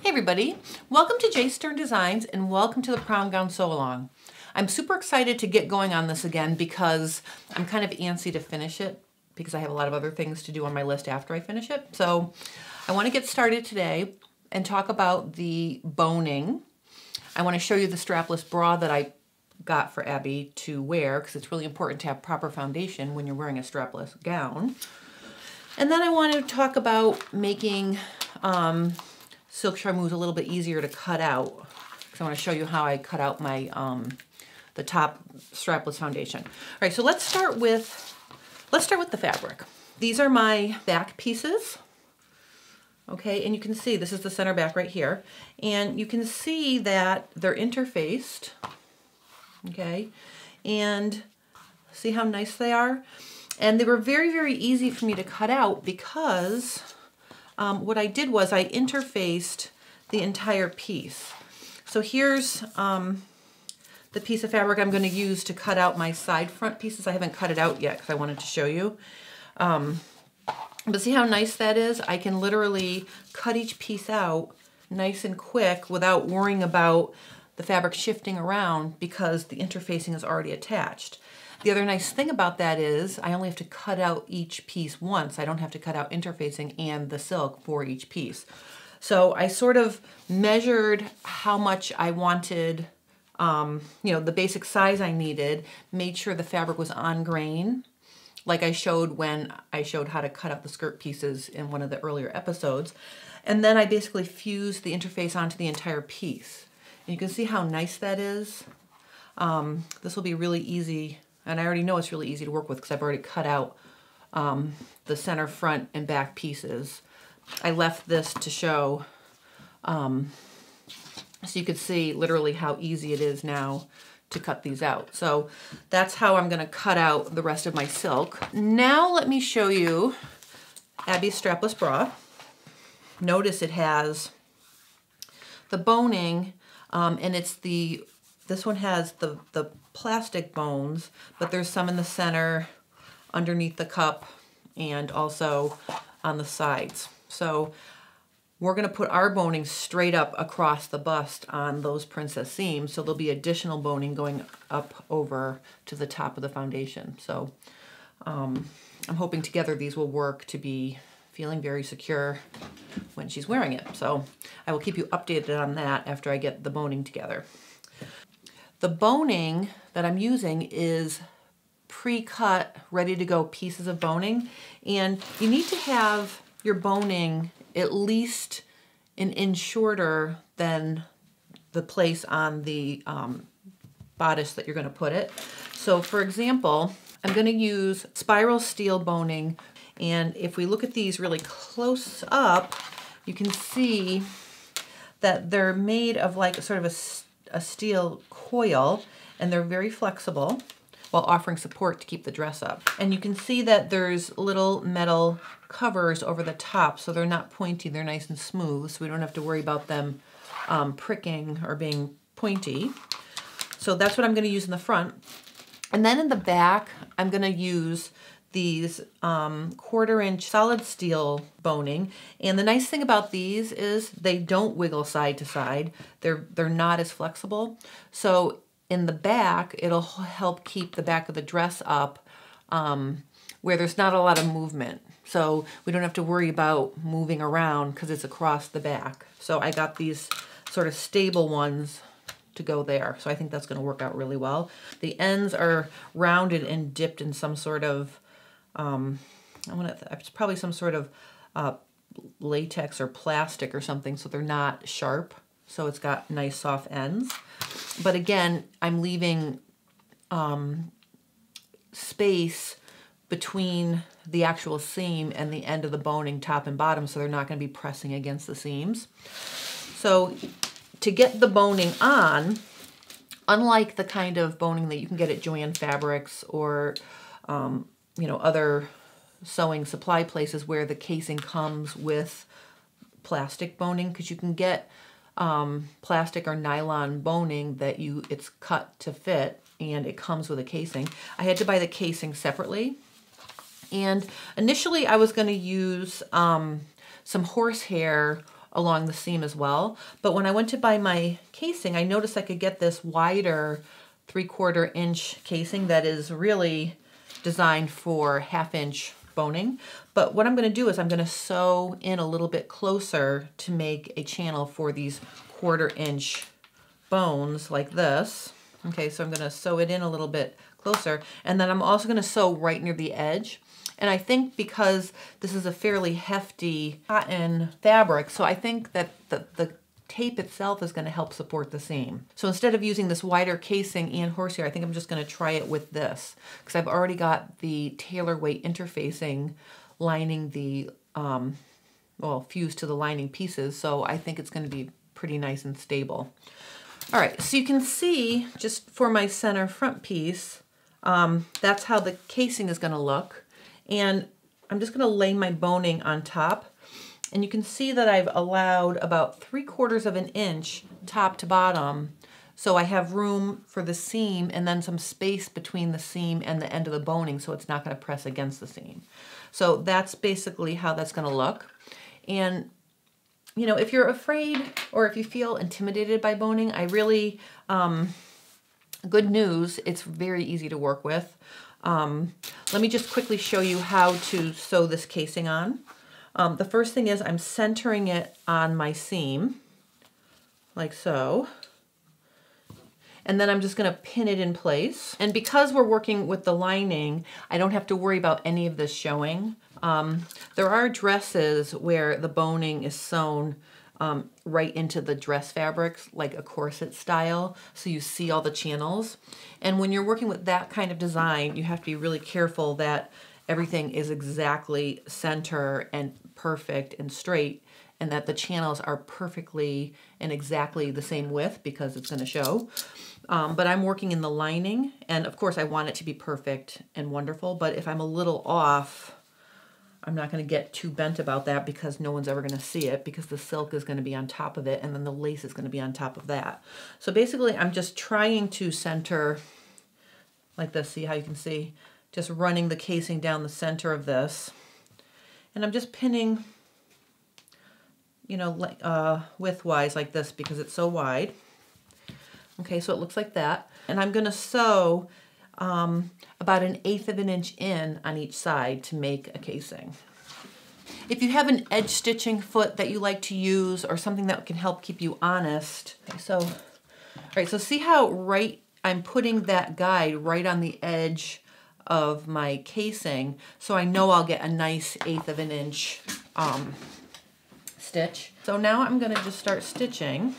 Hey everybody, welcome to J Stern Designs and welcome to the Prom Gown Sew Along. I'm super excited to get going on this again because I'm kind of antsy to finish it because I have a lot of other things to do on my list after I finish it. So I want to get started today and talk about the boning. I want to show you the strapless bra that I got for Abby to wear because it's really important to have proper foundation when you're wearing a strapless gown. And then I want to talk about making silk charmeuse a little bit easier to cut out because I want to show you how I cut out my the top strapless foundation. All right, so let's start with the fabric. These are my back pieces. Okay, and you can see this is the center back right here, and you can see that they're interfaced. Okay, and see how nice they are? And they were very, very easy for me to cut out because what I did was I interfaced the entire piece. So here's the piece of fabric I'm going to use to cut out my side front pieces. I haven't cut it out yet because I wanted to show you. But see how nice that is? I can literally cut each piece out nice and quick without worrying about the fabric shifting around because the interfacing is already attached. The other nice thing about that is I only have to cut out each piece once. I don't have to cut out interfacing and the silk for each piece. So I sort of measured how much I wanted, the basic size I needed, made sure the fabric was on grain, like I showed when I showed how to cut out the skirt pieces in one of the earlier episodes. And then I basically fused the interface onto the entire piece. And you can see how nice that is. This will be really easy. And I already know it's really easy to work with because I've already cut out the center, front, and back pieces. I left this to show so you could see literally how easy it is now to cut these out. So that's how I'm going to cut out the rest of my silk. Now let me show you Abby's strapless bra. Notice it has the boning and it's this one has the plastic bones, but there's some in the center, underneath the cup, and also on the sides. So we're going to put our boning straight up across the bust on those princess seams, so there'll be additional boning going up over to the top of the foundation. So I'm hoping together these will work to be feeling very secure when she's wearing it. So I will keep you updated on that after I get the boning together. The boning that I'm using is pre-cut, ready to go pieces of boning. And you need to have your boning at least an inch shorter than the place on the bodice that you're going to put it. So for example, I'm going to use spiral steel boning. And if we look at these really close up, you can see that they're made of like sort of a steel coil, and they're very flexible while offering support to keep the dress up. And you can see that there's little metal covers over the top, so they're not pointy, they're nice and smooth, so we don't have to worry about them pricking or being pointy. So that's what I'm going to use in the front. And then in the back, I'm going to use these 1/4 inch solid steel boning. And the nice thing about these is they don't wiggle side to side. They're not as flexible. So in the back, it'll help keep the back of the dress up where there's not a lot of movement. So we don't have to worry about moving around because it's across the back. So I got these sort of stable ones to go there. So I think that's going to work out really well. The ends are rounded and dipped in some sort of it's probably some sort of latex or plastic or something, so they're not sharp. So it's got nice soft ends. But again, I'm leaving space between the actual seam and the end of the boning, top and bottom, so they're not going to be pressing against the seams. So to get the boning on, unlike the kind of boning that you can get at Joann Fabrics or other sewing supply places where the casing comes with plastic boning, because you can get plastic or nylon boning that it's cut to fit and it comes with a casing. I had to buy the casing separately. And initially I was going to use some horsehair along the seam as well. But when I went to buy my casing, I noticed I could get this wider 3/4 inch casing that is really designed for 1/2 inch boning. But what I'm going to do is I'm going to sew in a little bit closer to make a channel for these 1/4 inch bones like this. Okay, so I'm going to sew it in a little bit closer, and then I'm also going to sew right near the edge. And I think because this is a fairly hefty cotton fabric, so I think that the tape itself is going to help support the seam. So instead of using this wider casing and horsehair, I think I'm just going to try it with this, because I've already got the tailor weight interfacing lining the, well, fused to the lining pieces, so I think it's going to be pretty nice and stable. All right, so you can see just for my center front piece, that's how the casing is going to look. And I'm just going to lay my boning on top. And you can see that I've allowed about 3/4 of an inch top to bottom. So I have room for the seam and then some space between the seam and the end of the boning, so it's not going to press against the seam. So that's basically how that's going to look. And you know, if you're afraid or if you feel intimidated by boning, I really, good news, it's very easy to work with. Let me just quickly show you how to sew this casing on. The first thing is I'm centering it on my seam, like so. And then I'm just going to pin it in place. And because we're working with the lining, I don't have to worry about any of this showing. There are dresses where the boning is sewn right into the dress fabrics, like a corset style, so you see all the channels. And when you're working with that kind of design, you have to be really careful that everything is exactly center and perfect and straight, and that the channels are perfectly and exactly the same width, because it's going to show. But I'm working in the lining, and of course I want it to be perfect and wonderful, but if I'm a little off, I'm not going to get too bent about that, because no one's ever going to see it, because the silk is going to be on top of it and then the lace is going to be on top of that. So basically I'm just trying to center like this. See how you can see? Just running the casing down the center of this. And I'm just pinning, you know, widthwise like this, because it's so wide. Okay, so it looks like that. And I'm going to sew about 1/8 of an inch in on each side to make a casing. If you have an edge stitching foot that you like to use, or something that can help keep you honest. Okay, so, all right, so see how I'm putting that guide right on the edge of my casing, so I know I'll get a nice 1/8 of an inch stitch. So now I'm going to just start stitching.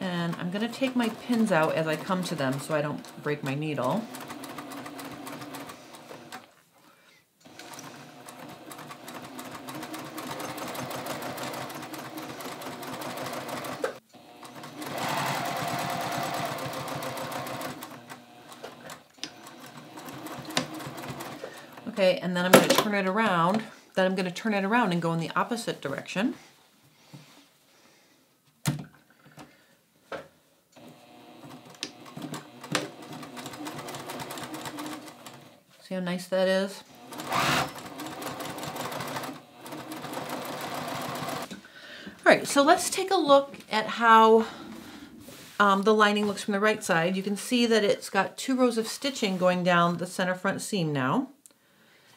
And I'm going to take my pins out as I come to them so I don't break my needle. Okay, and then I'm going to turn it around. Then I'm going to turn it around and go in the opposite direction. See how nice that is? All right, so let's take a look at how the lining looks from the right side. You can see that it's got 2 rows of stitching going down the center front seam now.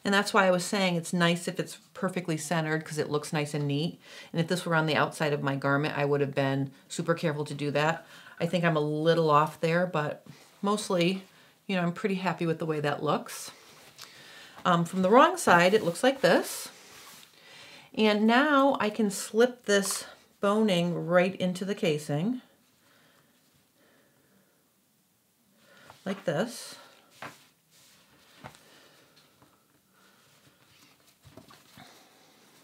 And that's why I was saying it's nice if it's perfectly centered, because it looks nice and neat. And if this were on the outside of my garment, I would have been super careful to do that. I think I'm a little off there, but mostly, you know, I'm pretty happy with the way that looks. From the wrong side, it looks like this. And now I can slip this boning right into the casing, like this.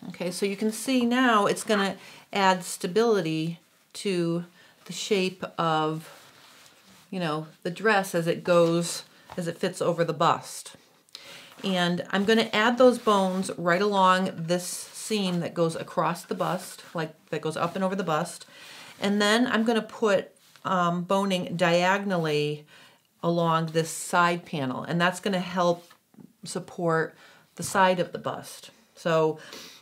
Okay, so you can see now it's going to add stability to the shape of, you know, the dress as it goes, as it fits over the bust. And I'm going to add those bones right along this seam that goes across the bust, like that goes up and over the bust. And then I'm going to put boning diagonally along this side panel, and that's going to help support the side of the bust. So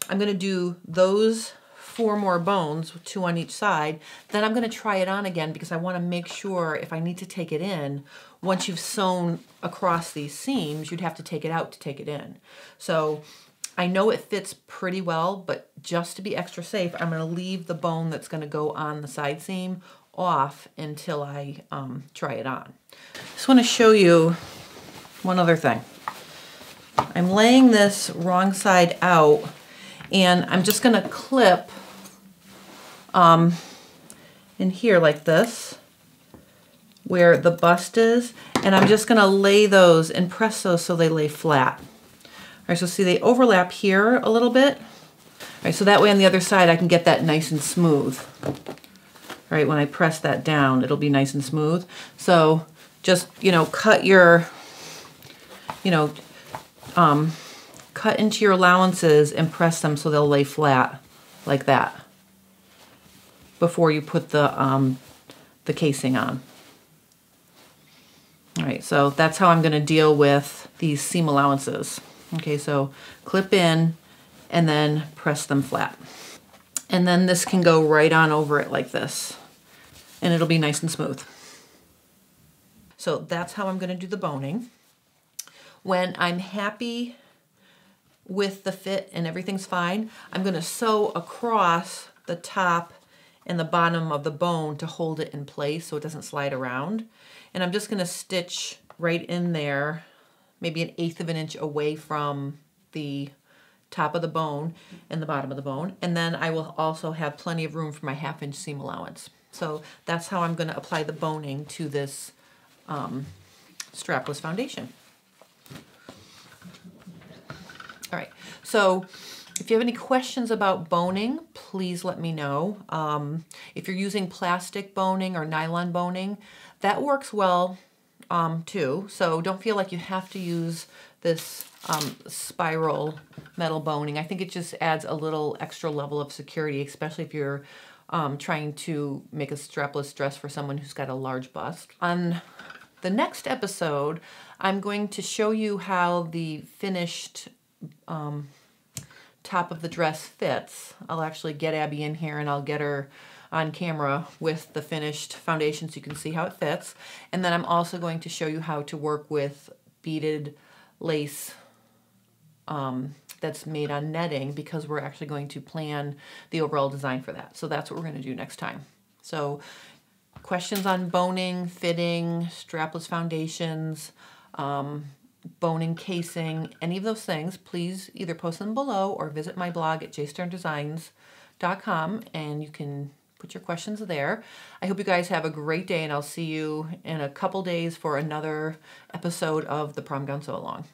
I'm going to do those 4 more bones, 2 on each side. Then I'm going to try it on again because I want to make sure if I need to take it in, once you've sewn across these seams, you'd have to take it out to take it in. So I know it fits pretty well, but just to be extra safe, I'm going to leave the bone that's going to go on the side seam off until I try it on. Just want to show you one other thing. I'm laying this wrong side out, and I'm just going to clip in here like this, where the bust is, and I'm just going to lay those and press those so they lay flat. All right, so see they overlap here a little bit. All right, so that way on the other side I can get that nice and smooth. All right, when I press that down, it'll be nice and smooth. So just, cut your, cut into your allowances and press them so they'll lay flat like that before you put the casing on. All right, so that's how I'm going to deal with these seam allowances. Okay, so clip in and then press them flat. And then this can go right on over it like this, and it'll be nice and smooth. So that's how I'm going to do the boning. When I'm happy with the fit and everything's fine, I'm going to sew across the top and the bottom of the bone to hold it in place so it doesn't slide around. And I'm just going to stitch right in there, maybe 1/8 of an inch away from the top of the bone and the bottom of the bone. And then I will also have plenty of room for my 1/2 inch seam allowance. So that's how I'm going to apply the boning to this strapless foundation. All right, so if you have any questions about boning, please let me know. If you're using plastic boning or nylon boning, that works well too. So don't feel like you have to use this spiral metal boning. I think it just adds a little extra level of security, especially if you're trying to make a strapless dress for someone who's got a large bust. On the next episode, I'm going to show you how the finished top of the dress fits. I'll actually get Abby in here and I'll get her on camera with the finished foundation so you can see how it fits. And then I'm also going to show you how to work with beaded lace that's made on netting, because we're actually going to plan the overall design for that. So that's what we're going to do next time. So questions on boning, fitting, strapless foundations, boning, casing, any of those things, please either post them below or visit my blog at jsterndesigns.com and you can put your questions there. I hope you guys have a great day, and I'll see you in a couple days for another episode of the Prom Gown Sew Along.